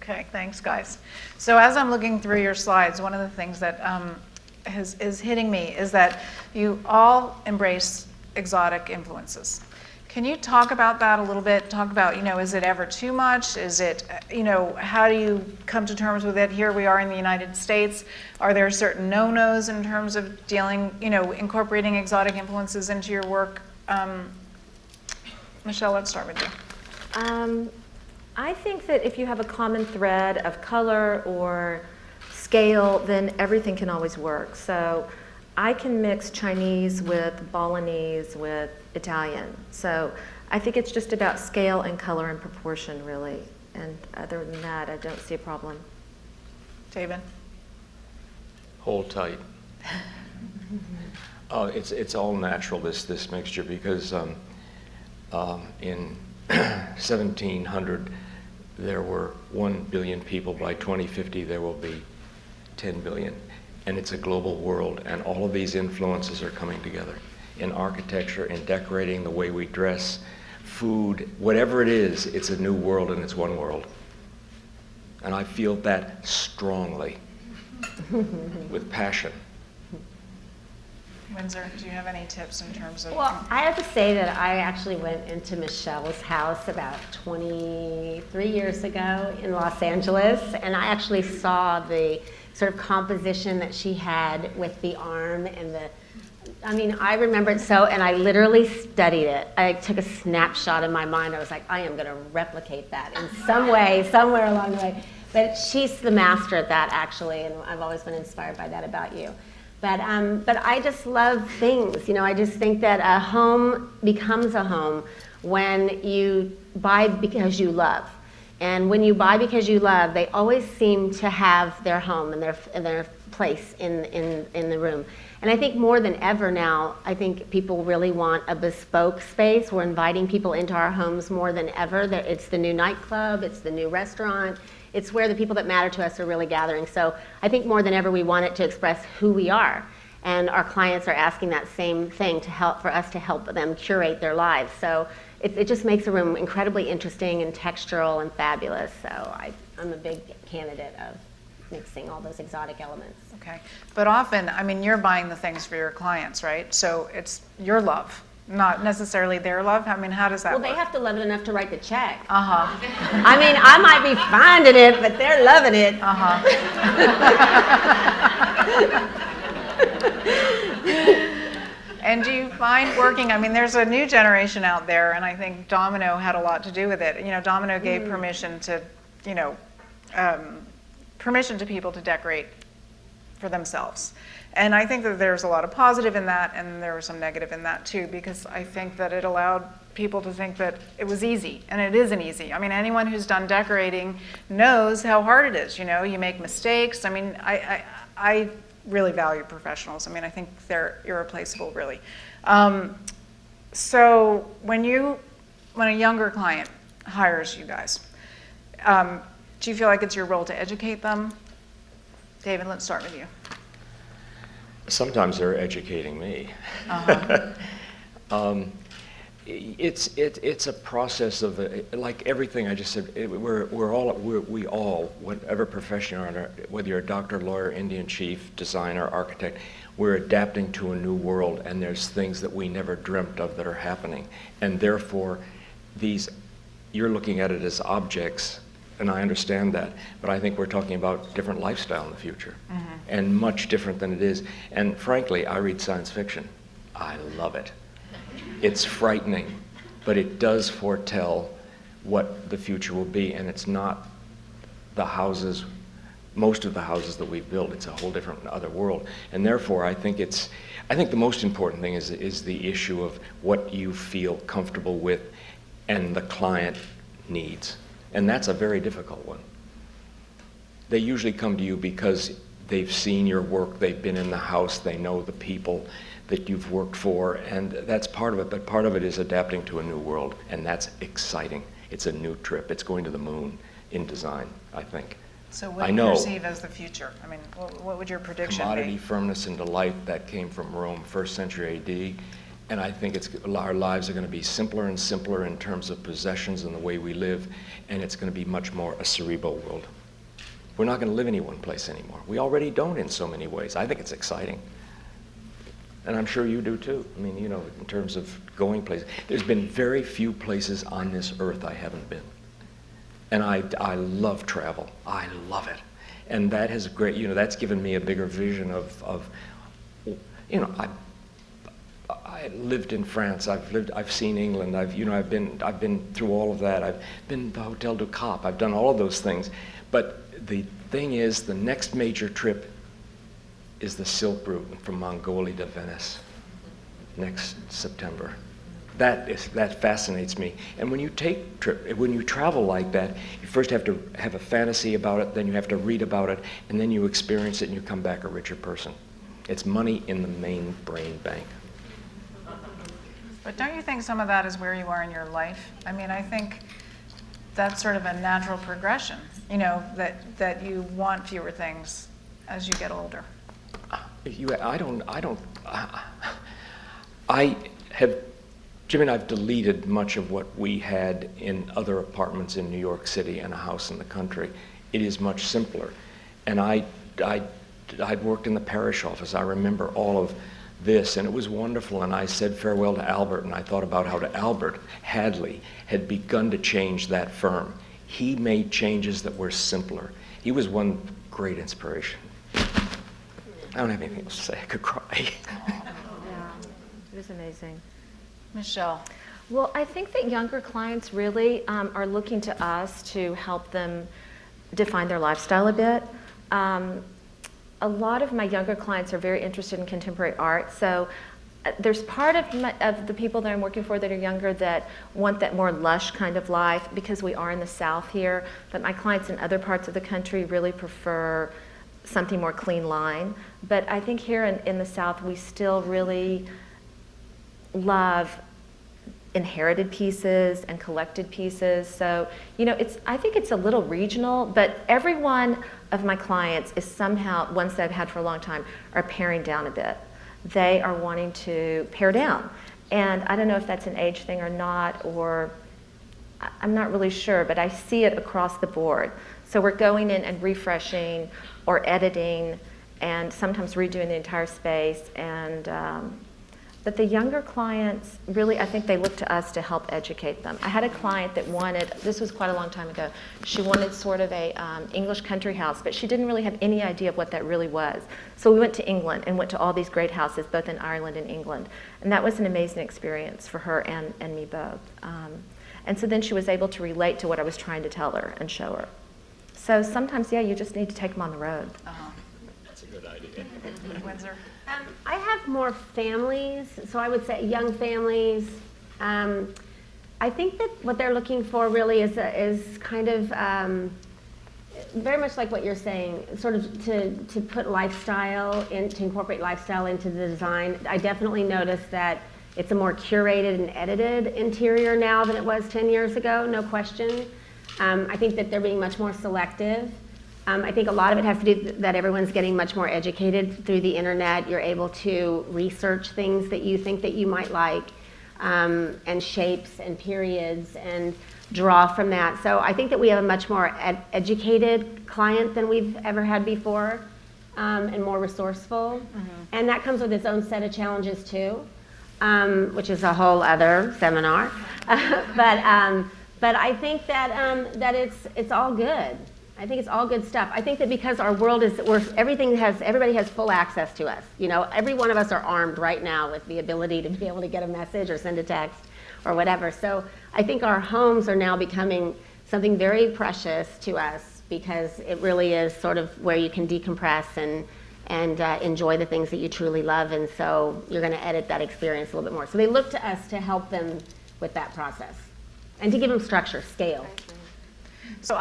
Okay, thanks, guys. So as I'm looking through your slides, one of the things that is hitting me is that you all embrace exotic influences. Can you talk about that a little bit? Talk about, is it ever too much? Is it, how do you come to terms with it? Here we are in the United States. Are there certain no-nos in terms of dealing, incorporating exotic influences into your work? Michelle, let's start with you. I think that if you have a common thread of color or scale, then everything can always work. So I can mix Chinese with Balinese with Italian. So I think it's just about scale and color and proportion, really. And other than that, I don't see a problem. David? Hold tight. It's all natural, this mixture, because in 1700 there were 1 billion people. By 2050 there will be 10 billion. And it's a global world, and all of these influences are coming together in architecture, in decorating, the way we dress, food, whatever it is, it's a new world and it's one world. And I feel that strongly with passion. Windsor, do you have any tips in terms of? Well, I have to say that I actually went into Michelle's house about 23 years ago in Los Angeles, and I actually saw the sort of composition that she had with the arm and I remember it so, and I literally studied it. I took a snapshot in my mind. I was like, I am going to replicate that in some way, somewhere along the way. But she's the master at that, actually, and I've always been inspired by that about you. But I just love things. I just think that a home becomes a home when you buy because you love. And when you buy because you love, they always seem to have their home and their place in the room. And I think more than ever now, I think people really want a bespoke space. We're inviting people into our homes more than ever. It's the new nightclub, it's the new restaurant, it's where the people that matter to us are really gathering. So I think more than ever we want it to express who we are. And our clients are asking that same thing for us to help them curate their lives. So it just makes a room incredibly interesting and textural and fabulous. So I'm a big candidate of mixing all those exotic elements. Okay, but often, you're buying the things for your clients, right? So it's your love, not necessarily their love. How does that work? Well, they have to love it enough to write the check. Uh-huh. I might be finding it, but they're loving it. Uh-huh. And do you find working, there's a new generation out there, and I think Domino had a lot to do with it. Domino gave permission to, permission to people to decorate for themselves. And I think that there's a lot of positive in that, and there was some negative in that too, because I think that it allowed people to think that it was easy, and it isn't easy. Anyone who's done decorating knows how hard it is. You make mistakes. I really value professionals. I think they're irreplaceable, really. So when a younger client hires you guys, do you feel like it's your role to educate them? David, let's start with you. Sometimes they're educating me. Uh-huh. It's a process of like everything I just said. We all, whatever profession you're in, whether you're a doctor, lawyer, Indian chief, designer, architect, we're adapting to a new world, and there's things that we never dreamt of that are happening, and therefore you're looking at it as objects. And I understand that, but I think we're talking about different lifestyle in the future, and much different than it is. And frankly, I read science fiction. I love it. It's frightening, but it does foretell what the future will be, and it's not the houses, most of the houses that we've built. It's a whole different other world. And therefore, I think the most important thing is the issue of what you feel comfortable with and the client needs. And that's a very difficult one. They usually come to you because they've seen your work, they've been in the house, they know the people that you've worked for, and that's part of it. But part of it is adapting to a new world, and that's exciting. It's a new trip. It's going to the moon in design, I think. So what do you perceive as the future? What would your prediction Commodity, be? firmness, and delight, that came from Rome, 1st century AD, And I think our lives are going to be simpler and simpler in terms of possessions and the way we live, and it's going to be much more a cerebral world. We're not going to live any one place anymore. We already don't in so many ways. I think it's exciting. And I'm sure you do too. I mean, you know, in terms of going places. There's been very few places on this earth I haven't been. And I love travel. I love it. And that has great, you know, that's given me a bigger vision of you know, I lived in France. I've seen England. I've been through all of that. I've been to Hotel du Cap. I've done all of those things. But the thing is, the next major trip is the Silk Route from Mongolia to Venice next September. That fascinates me. And when you travel like that, you first have to have a fantasy about it, then you have to read about it, and then you experience it and you come back a richer person. It's money in the main brain bank. But don't you think some of that is where you are in your life? I mean, I think that's sort of a natural progression, you know, that you want fewer things as you get older. Jimmy and I have deleted much of what we had in other apartments in New York City and a house in the country. It is much simpler. And I'd worked in the parish office. I remember all of this, and it was wonderful. And I said farewell to Albert, and I thought about how Albert Hadley had begun to change that firm. He made changes that were simpler. He was one great inspiration. I don't have anything else to say. I could cry. Yeah, it was amazing. Michelle. Well, I think that younger clients really are looking to us to help them define their lifestyle a bit. A lot of my younger clients are very interested in contemporary art, so there's part of the people that I'm working for that are younger that want that more lush kind of life because we are in the South here, but my clients in other parts of the country really prefer something more clean line. But I think here in the South, we still really love inherited pieces and collected pieces. So, you know, I think it's a little regional, but every one of my clients is somehow, ones that I've had for a long time, are paring down a bit. They are wanting to pare down. And I don't know if that's an age thing or not, or I'm not really sure, but I see it across the board. So we're going in and refreshing or editing and sometimes redoing the entire space. And but the younger clients, really, I think they look to us to help educate them. I had a client that wanted, this was quite a long time ago, she wanted sort of a English country house, but she didn't really have any idea of what that really was. So we went to England and went to all these great houses, both in Ireland and England. And that was an amazing experience for her and me both. And so then she was able to relate to what I was trying to tell her and show her. So sometimes, yeah, you just need to take them on the road. That's a good idea. Windsor. I have more families, so I would say young families. I think that what they're looking for really is kind of very much like what you're saying, sort of to put lifestyle in, to incorporate lifestyle into the design. I definitely noticed that it's a more curated and edited interior now than it was 10 years ago, no question. I think that they're being much more selective. I think a lot of it has to do that everyone's getting much more educated through the internet. You're able to research things that you think that you might like, and shapes and periods, and draw from that. So I think that we have a much more educated client than we've ever had before, and more resourceful. Mm-hmm. And that comes with its own set of challenges too, which is a whole other seminar. But I think that it's all good. I think it's all good stuff. I think that because our world is, everybody has full access to us. You know, every one of us are armed right now with the ability to be able to get a message or send a text or whatever. So I think our homes are now becoming something very precious to us because it really is sort of where you can decompress and enjoy the things that you truly love. And so you're going to edit that experience a little bit more. So they look to us to help them with that process and to give them structure, scale. So